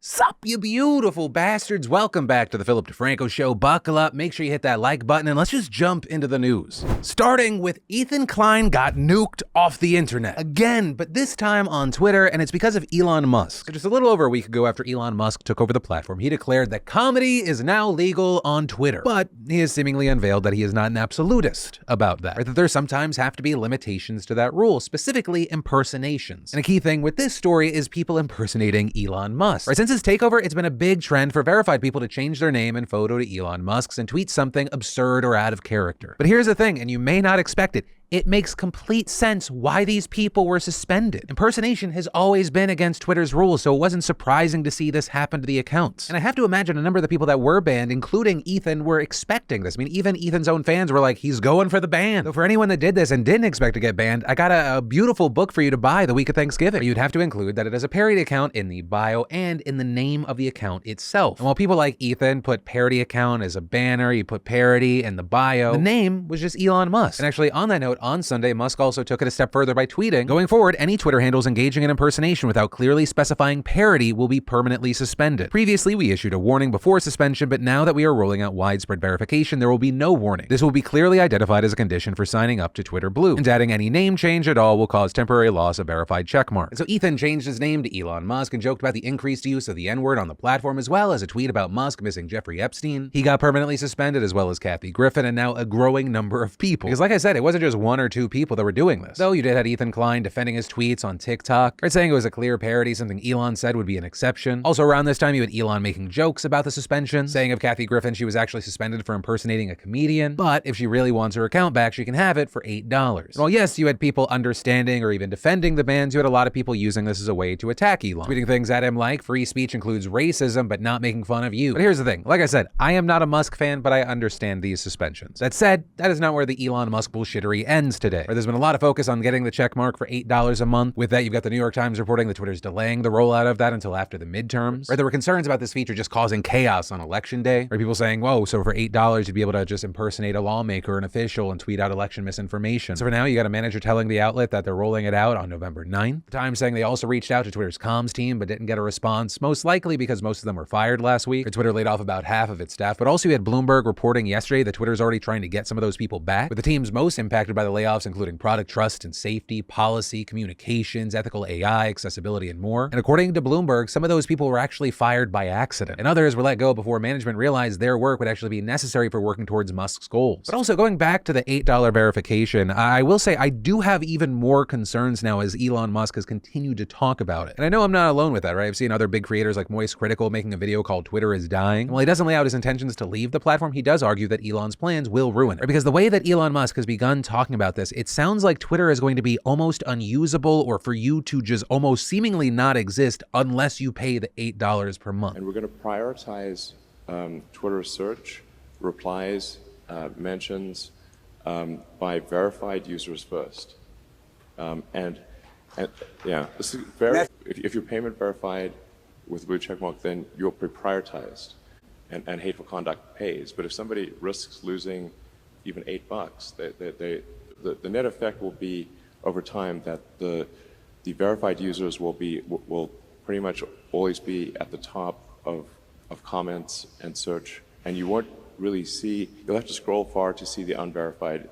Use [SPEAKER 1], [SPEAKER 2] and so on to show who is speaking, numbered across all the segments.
[SPEAKER 1] Sup, you beautiful bastards. Welcome back to the Philip DeFranco Show. Buckle up, make sure you hit that like button, and let's just jump into the news. Starting with Ethan Klein got nuked off the internet. Again, but this time on Twitter, and it's because of Elon Musk. So just a little over a week ago after Elon Musk took over the platform, he declared that comedy is now legal on Twitter. But he has seemingly unveiled that he is not an absolutist about that, or that there sometimes have to be limitations to that rule, specifically impersonations. And a key thing with this story is people impersonating Elon Musk. Right, since his takeover, it's been a big trend for verified people to change their name and photo to Elon Musk's and tweet something absurd or out of character. But here's the thing, and you may not expect it. It makes complete sense why these people were suspended. Impersonation has always been against Twitter's rules, so it wasn't surprising to see this happen to the accounts. And I have to imagine a number of the people that were banned, including Ethan, were expecting this. I mean, even Ethan's own fans were like, he's going for the ban. So for anyone that did this and didn't expect to get banned, I got a beautiful book for you to buy the week of Thanksgiving. But you'd have to include that it is a parody account in the bio and in the name of the account itself. And while people like Ethan put parody account as a banner, you put parody in the bio, the name was just Elon Musk. And actually on that note, on Sunday, Musk also took it a step further by tweeting, going forward, any Twitter handles engaging in impersonation without clearly specifying parody will be permanently suspended. Previously, we issued a warning before suspension, but now that we are rolling out widespread verification, there will be no warning. This will be clearly identified as a condition for signing up to Twitter Blue, and adding any name change at all will cause temporary loss of verified checkmark. And so Ethan changed his name to Elon Musk and joked about the increased use of the N-word on the platform, as well as a tweet about Musk missing Jeffrey Epstein. He got permanently suspended, as well as Kathy Griffin, and now a growing number of people. Because like I said, it wasn't just one or two people that were doing this. Though you did have Ethan Klein defending his tweets on TikTok, or saying it was a clear parody, something Elon said would be an exception. Also around this time, you had Elon making jokes about the suspension, saying of Kathy Griffin she was actually suspended for impersonating a comedian, but if she really wants her account back, she can have it for $8. And while yes, you had people understanding or even defending the bans, you had a lot of people using this as a way to attack Elon, tweeting things at him like, free speech includes racism, but not making fun of you. But here's the thing, like I said, I am not a Musk fan, but I understand these suspensions. That said, that is not where the Elon Musk bullshittery ends today. There's been a lot of focus on getting the check mark for $8 a month. With that, you've got the New York Times reporting that Twitter's delaying the rollout of that until after the midterms. Or there were concerns about this feature just causing chaos on election day. Or people saying, whoa, so for $8, you'd be able to just impersonate a lawmaker, an official, and tweet out election misinformation. So for now, you got a manager telling the outlet that they're rolling it out on November 9th. The Times saying they also reached out to Twitter's comms team, but didn't get a response, most likely because most of them were fired last week. Or Twitter laid off about half of its staff. But also you had Bloomberg reporting yesterday that Twitter's already trying to get some of those people back, with the teams most impacted by the layoffs, including product trust and safety, policy, communications, ethical AI, accessibility, and more. And according to Bloomberg, some of those people were actually fired by accident, and others were let go before management realized their work would actually be necessary for working towards Musk's goals. But also going back to the $8 verification, I will say I do have even more concerns now as Elon Musk has continued to talk about it. And I know I'm not alone with that, right? I've seen other big creators like Moist Critical making a video called Twitter is Dying. And while he doesn't lay out his intentions to leave the platform, he does argue that Elon's plans will ruin it. Because the way that Elon Musk has begun talking about this, it sounds like Twitter is going to be almost unusable, or for you to just almost seemingly not exist unless you pay the $8 per month.
[SPEAKER 2] And we're going to prioritize Twitter search, replies, mentions by verified users first. And yeah, this is if you're payment verified with blue checkmark, then you're prioritized, and hateful conduct pays. But if somebody risks losing even $8, the net effect will be over time that the verified users will pretty much always be at the top of comments and search, and you won't really see, you'll have to scroll far to see the unverified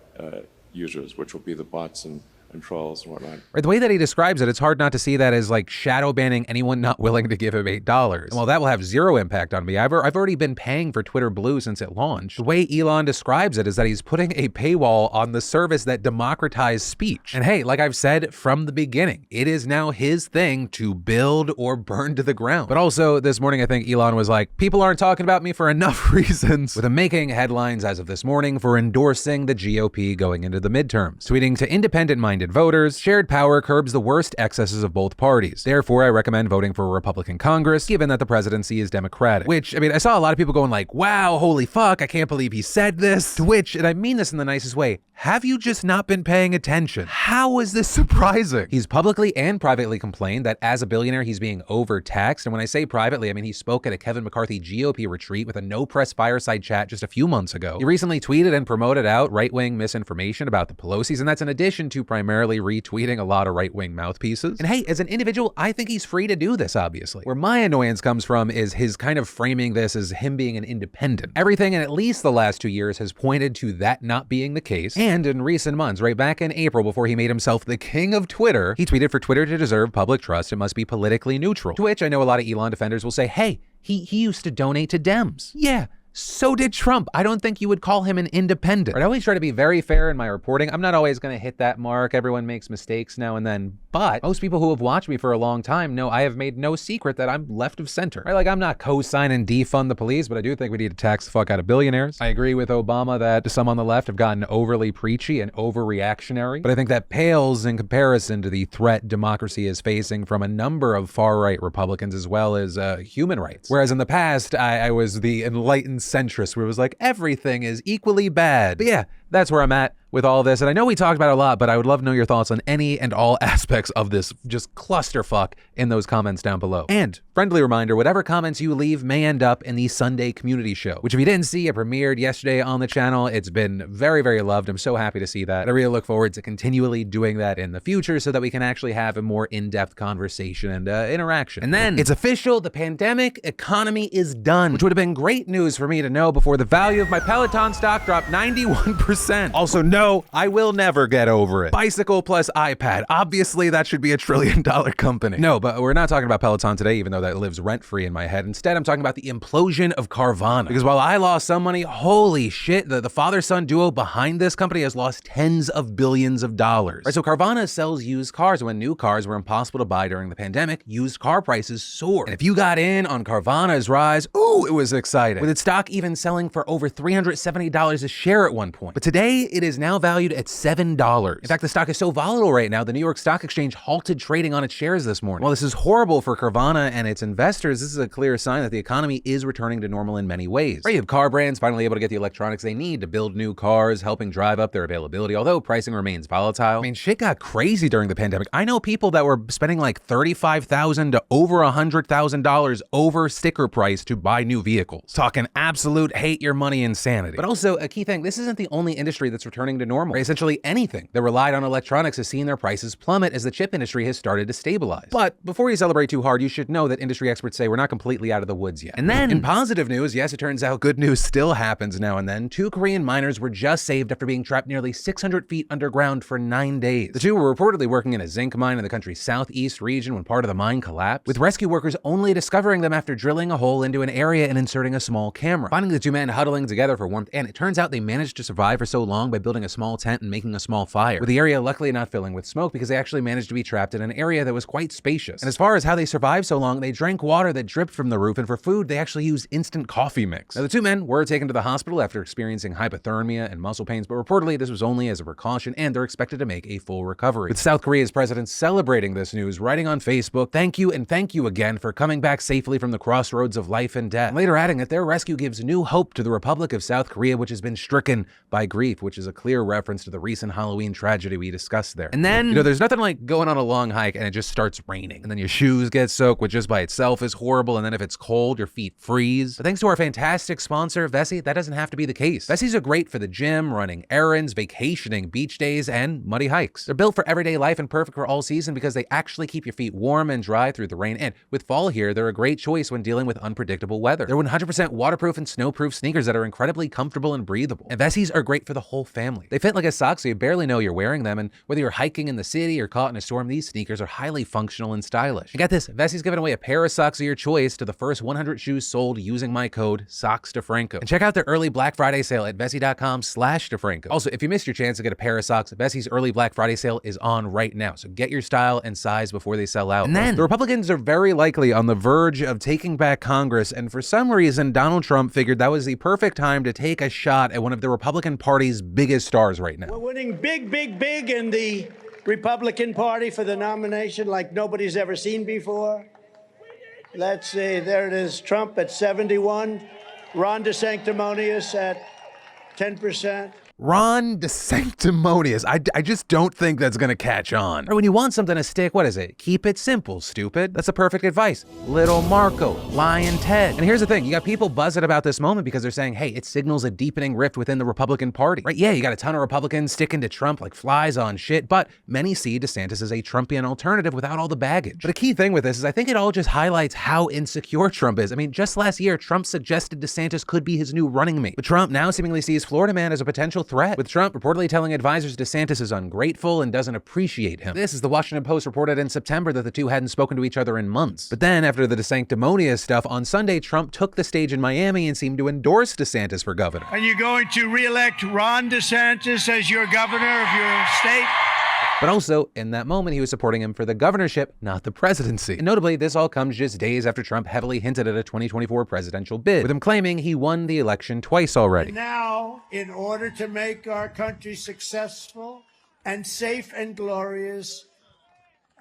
[SPEAKER 2] users, which will be the bots and trolls and whatnot.
[SPEAKER 1] Right, the way that he describes it, it's hard not to see that as like shadow banning anyone not willing to give him $8. And while that will have zero impact on me, I've already been paying for Twitter Blue since it launched. The way Elon describes it is that he's putting a paywall on the service that democratized speech. And hey, like I've said from the beginning, it is now his thing to build or burn to the ground. But also this morning, I think Elon was like, people aren't talking about me for enough reasons, with him making headlines as of this morning for endorsing the GOP going into the midterms, tweeting to independent-minded voters, shared power curbs the worst excesses of both parties. Therefore, I recommend voting for a Republican Congress, given that the presidency is Democratic. Which, I mean, I saw a lot of people going like, wow, holy fuck, I can't believe he said this. To which, and I mean this in the nicest way, have you just not been paying attention? How is this surprising? He's publicly and privately complained that as a billionaire, he's being overtaxed. And when I say privately, I mean he spoke at a Kevin McCarthy GOP retreat with a no press fireside chat just a few months ago. He recently tweeted and promoted out right-wing misinformation about the Pelosi's, and that's in addition to primarily primarily retweeting a lot of right-wing mouthpieces. And hey, as an individual, I think he's free to do this, obviously. Where my annoyance comes from is his kind of framing this as him being an independent. Everything in at least the last 2 years has pointed to that not being the case. And in recent months, right back in April, before he made himself the king of Twitter, he tweeted, "For Twitter to deserve public trust, it must be politically neutral." To which I know a lot of Elon defenders will say, hey, he used to donate to Dems. Yeah. So did Trump. I don't think you would call him an independent. I always try to be very fair in my reporting. I'm not always going to hit that mark. Everyone makes mistakes now and then. But most people who have watched me for a long time know I have made no secret that I'm left of center. Right? Like, I'm not co-signing defund the police, but I do think we need to tax the fuck out of billionaires. I agree with Obama that some on the left have gotten overly preachy and overreactionary, but I think that pales in comparison to the threat democracy is facing from a number of far-right Republicans as well as human rights. Whereas in the past, I was the enlightened centrist where it was like everything is equally bad. But yeah, that's where I'm at with all this. And I know we talked about it a lot, but I would love to know your thoughts on any and all aspects of this just clusterfuck in those comments down below. And friendly reminder, whatever comments you leave may end up in the Sunday community show, which if you didn't see, it premiered yesterday on the channel. It's been very, very loved. I'm so happy to see that. I really look forward to continually doing that in the future so that we can actually have a more in-depth conversation and interaction. And then it's official, the pandemic economy is done, which would have been great news for me to know before the value of my Peloton stock dropped 91%. Also, no, I will never get over it. Bicycle plus iPad. Obviously, that should be a $1 trillion company. No, but we're not talking about Peloton today, even though that lives rent-free in my head. Instead, I'm talking about the implosion of Carvana. Because while I lost some money, holy shit, the father-son duo behind this company has lost tens of billions of dollars. Right, so Carvana sells used cars. When new cars were impossible to buy during the pandemic, used car prices soared. And if you got in on Carvana's rise, ooh, it was exciting. With its stock even selling for over $370 a share at one point. But today, it is now valued at $7. In fact, the stock is so volatile right now, the New York Stock Exchange halted trading on its shares this morning. While this is horrible for Carvana and its investors, this is a clear sign that the economy is returning to normal in many ways. Right, you have car brands finally able to get the electronics they need to build new cars, helping drive up their availability, although pricing remains volatile. I mean, shit got crazy during the pandemic. I know people that were spending like $35,000 to over $100,000 over sticker price to buy new vehicles. Talking absolute hate your money insanity. But also, a key thing, this isn't the only industry that's returning to normal. Right? Essentially anything that relied on electronics has seen their prices plummet as the chip industry has started to stabilize. But before you celebrate too hard, you should know that industry experts say we're not completely out of the woods yet. And then, in positive news, yes, it turns out good news still happens now and then. 2 Korean miners were just saved after being trapped nearly 600 feet underground for 9 days. The two were reportedly working in a zinc mine in the country's southeast region when part of the mine collapsed, with rescue workers only discovering them after drilling a hole into an area and inserting a small camera. Finding the 2 men huddling together for warmth, and it turns out they managed to survive for so long by building a small tent and making a small fire, with the area luckily not filling with smoke because they actually managed to be trapped in an area that was quite spacious. And as far as how they survived so long, they drank water that dripped from the roof, and for food, they actually used instant coffee mix. Now, the 2 men were taken to the hospital after experiencing hypothermia and muscle pains, but reportedly this was only as a precaution, and they're expected to make a full recovery. With South Korea's president celebrating this news, writing on Facebook, "Thank you and thank you again for coming back safely from the crossroads of life and death." And later adding that their rescue gives new hope to the Republic of South Korea, which has been stricken by grief, which is a clear reference to the recent Halloween tragedy we discussed there. And then, you know, there's nothing like going on a long hike and it just starts raining, and then your shoes get soaked, which just by itself is horrible, and then if it's cold, your feet freeze. But thanks to our fantastic sponsor, Vessi, that doesn't have to be the case. Vessis are great for the gym, running errands, vacationing, beach days, and muddy hikes. They're built for everyday life and perfect for all season because they actually keep your feet warm and dry through the rain, and with fall here, they're a great choice when dealing with unpredictable weather. They're 100% waterproof and snowproof sneakers that are incredibly comfortable and breathable. And Vessis are great for the whole family. They fit like a sock so you barely know you're wearing them, and whether you're hiking in the city or caught in a storm, these sneakers are highly functional and stylish. And get this, Vessi's giving away a pair of socks of your choice to the first 100 shoes sold using my code SOCKSDeFranco. And check out their early Black Friday sale at Vessi.com/DeFranco. Also, if you missed your chance to get a pair of socks, Vessi's early Black Friday sale is on right now. So get your style and size before they sell out. And then the Republicans are very likely on the verge of taking back Congress, and for some reason, Donald Trump figured that was the perfect time to take a shot at one of the Republican Party's biggest stars right now.
[SPEAKER 3] We're winning big, big, big in the Republican Party for the nomination like nobody's ever seen before. Let's see, there it is, Trump at 71, Ron DeSanctimonious at 10%.
[SPEAKER 1] Ron DeSanctimonious. I just don't think that's gonna catch on. Or when you want something to stick, what is it? Keep it simple, stupid. That's the perfect advice. Little Marco, Lion Ted. And here's the thing, you got people buzzing about this moment because they're saying, hey, it signals a deepening rift within the Republican Party, right? Yeah, you got a ton of Republicans sticking to Trump like flies on shit, but many see DeSantis as a Trumpian alternative without all the baggage. But a key thing with this is I think it all just highlights how insecure Trump is. I mean, just last year, Trump suggested DeSantis could be his new running mate. But Trump now seemingly sees Florida man as a potential threat, with Trump reportedly telling advisors DeSantis is ungrateful and doesn't appreciate him. This is the Washington Post reported in September that the two hadn't spoken to each other in months. But then after the DeSanctimonious stuff, on Sunday, Trump took the stage in Miami and seemed to endorse DeSantis for governor.
[SPEAKER 3] Are you going to re-elect Ron DeSantis as your governor of your state?
[SPEAKER 1] But also, in that moment, he was supporting him for the governorship, not the presidency. And notably, this all comes just days after Trump heavily hinted at a 2024 presidential bid, with him claiming he won the election twice already.
[SPEAKER 3] Now, in order to make our country successful and safe and glorious,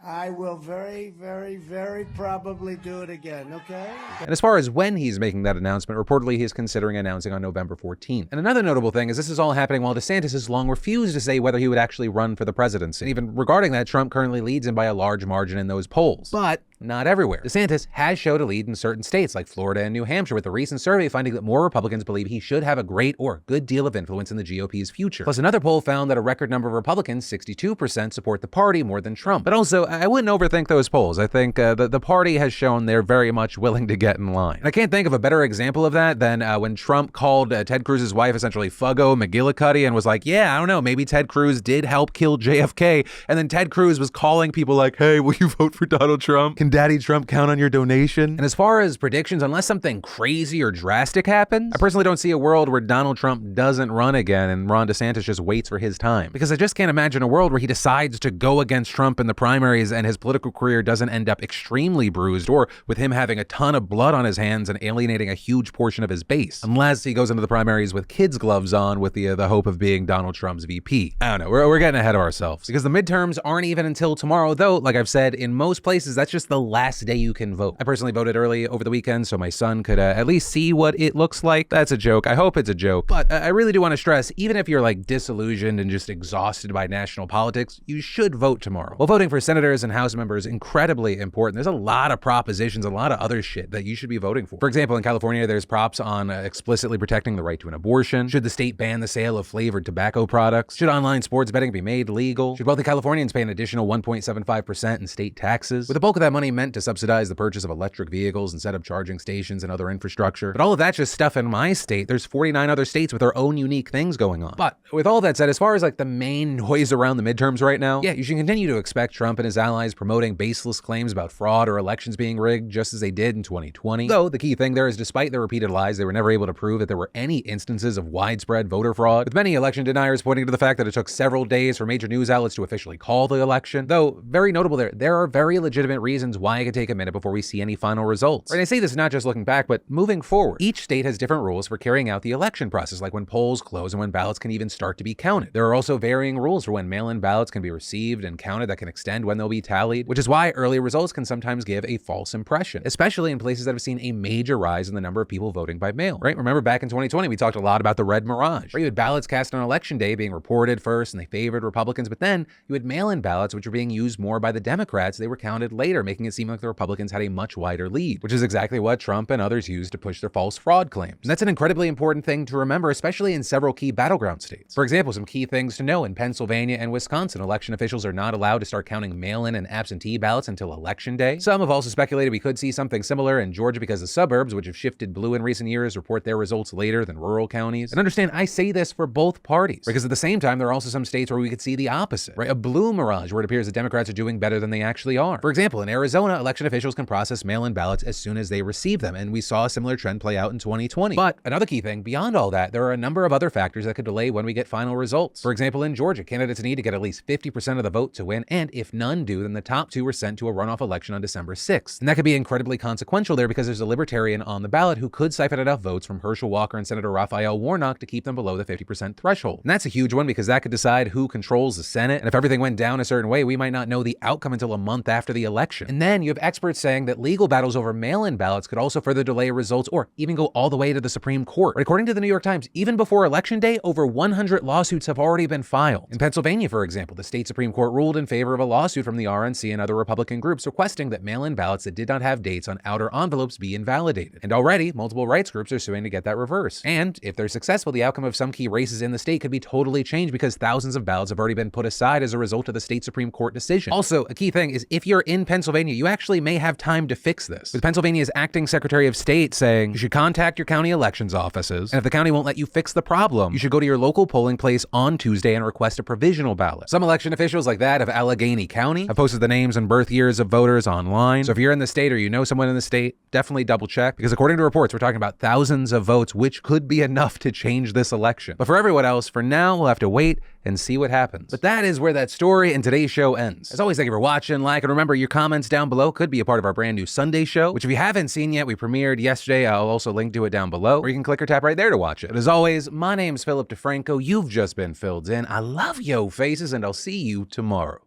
[SPEAKER 3] I will very, very, very probably do it again, okay?
[SPEAKER 1] And as far as when he's making that announcement, reportedly he is considering announcing on November 14th. And another notable thing is this is all happening while DeSantis has long refused to say whether he would actually run for the presidency. And even regarding that, Trump currently leads him by a large margin in those polls. But not everywhere. DeSantis has showed a lead in certain states like Florida and New Hampshire, with a recent survey finding that more Republicans believe he should have a great or good deal of influence in the GOP's future. Plus another poll found that a record number of Republicans, 62%, support the party more than Trump. But also, I wouldn't overthink those polls. I think the party has shown they're very much willing to get in line. And I can't think of a better example of that than when Trump called Ted Cruz's wife essentially Fuggo McGillicuddy and was like, yeah, I don't know, maybe Ted Cruz did help kill JFK. And then Ted Cruz was calling people like, hey, will you vote for Donald Trump? Can Daddy Trump count on your donation? And as far as predictions, unless something crazy or drastic happens, I personally don't see a world where Donald Trump doesn't run again and Ron DeSantis just waits for his time. Because I just can't imagine a world where he decides to go against Trump in the primaries and his political career doesn't end up extremely bruised, or with him having a ton of blood on his hands and alienating a huge portion of his base. Unless he goes into the primaries with kids' gloves on with the hope of being Donald Trump's VP. I don't know, we're getting ahead of ourselves. Because the midterms aren't even until tomorrow, though, like I've said, in most places, that's just the last day you can vote. I personally voted early over the weekend so my son could at least see what it looks like. That's a joke. I hope it's a joke. But I really do want to stress, even if you're like disillusioned and just exhausted by national politics, you should vote tomorrow. While voting for senators and House members is incredibly important, there's a lot of propositions, a lot of other shit that you should be voting for. For example, in California, there's props on explicitly protecting the right to an abortion. Should the state ban the sale of flavored tobacco products? Should online sports betting be made legal? Should wealthy Californians pay an additional 1.75% in state taxes, with the bulk of that money meant to subsidize the purchase of electric vehicles instead of charging stations and other infrastructure? But all of that's just stuff in my state. There's 49 other states with their own unique things going on. But with all that said, as far as like the main noise around the midterms right now, yeah, you should continue to expect Trump and his allies promoting baseless claims about fraud or elections being rigged, just as they did in 2020. Though the key thing there is, despite their repeated lies, they were never able to prove that there were any instances of widespread voter fraud, with many election deniers pointing to the fact that it took several days for major news outlets to officially call the election. Though very notable there are very legitimate reasons why it could take a minute before we see any final results. And I say this not just looking back, but moving forward. Each state has different rules for carrying out the election process, like when polls close and when ballots can even start to be counted. There are also varying rules for when mail-in ballots can be received and counted that can extend when they'll be tallied, which is why early results can sometimes give a false impression, especially in places that have seen a major rise in the number of people voting by mail, right? Remember back in 2020, we talked a lot about the red mirage, where you had ballots cast on election day being reported first and they favored Republicans, but then you had mail-in ballots which were being used more by the Democrats. They were counted later, making it seem like the Republicans had a much wider lead, which is exactly what Trump and others used to push their false fraud claims. And that's an incredibly important thing to remember, especially in several key battleground states. For example, some key things to know: in Pennsylvania and Wisconsin, election officials are not allowed to start counting mail-in and absentee ballots until election day. Some have also speculated we could see something similar in Georgia because the suburbs, which have shifted blue in recent years, report their results later than rural counties. And understand, I say this for both parties, because at the same time, there are also some states where we could see the opposite, right? A blue mirage where it appears that Democrats are doing better than they actually are. For example, in Arizona, election officials can process mail-in ballots as soon as they receive them, and we saw a similar trend play out in 2020. But another key thing, beyond all that, there are a number of other factors that could delay when we get final results. For example, in Georgia, candidates need to get at least 50% of the vote to win, and if none do, then the top two are sent to a runoff election on December 6th. And that could be incredibly consequential there because there's a libertarian on the ballot who could siphon enough votes from Herschel Walker and Senator Raphael Warnock to keep them below the 50% threshold. And that's a huge one because that could decide who controls the Senate, and if everything went down a certain way, we might not know the outcome until a month after the election. And And then you have experts saying that legal battles over mail-in ballots could also further delay results or even go all the way to the Supreme Court. But according to the New York Times, even before Election Day, over 100 lawsuits have already been filed. In Pennsylvania, for example, the state Supreme Court ruled in favor of a lawsuit from the RNC and other Republican groups requesting that mail-in ballots that did not have dates on outer envelopes be invalidated. And already, multiple rights groups are suing to get that reversed. And if they're successful, the outcome of some key races in the state could be totally changed because thousands of ballots have already been put aside as a result of the state Supreme Court decision. Also, a key thing is if you're in Pennsylvania, you actually may have time to fix this. With Pennsylvania's acting Secretary of State saying you should contact your county elections offices, and if the county won't let you fix the problem, you should go to your local polling place on Tuesday and request a provisional ballot. Some election officials like that of Allegheny County have posted the names and birth years of voters online. So if you're in the state or you know someone in the state, definitely double check, because according to reports, we're talking about thousands of votes, which could be enough to change this election. But for everyone else, for now, we'll have to wait and see what happens. But that is where that story in today's show ends. As always, thank you for watching, like, and remember your comments down below could be a part of our brand new Sunday show, which if you haven't seen yet, we premiered yesterday. I'll also link to it down below, or you can click or tap right there to watch it. But as always, my name's Philip DeFranco. You've just been filled in. I love yo faces, and I'll see you tomorrow.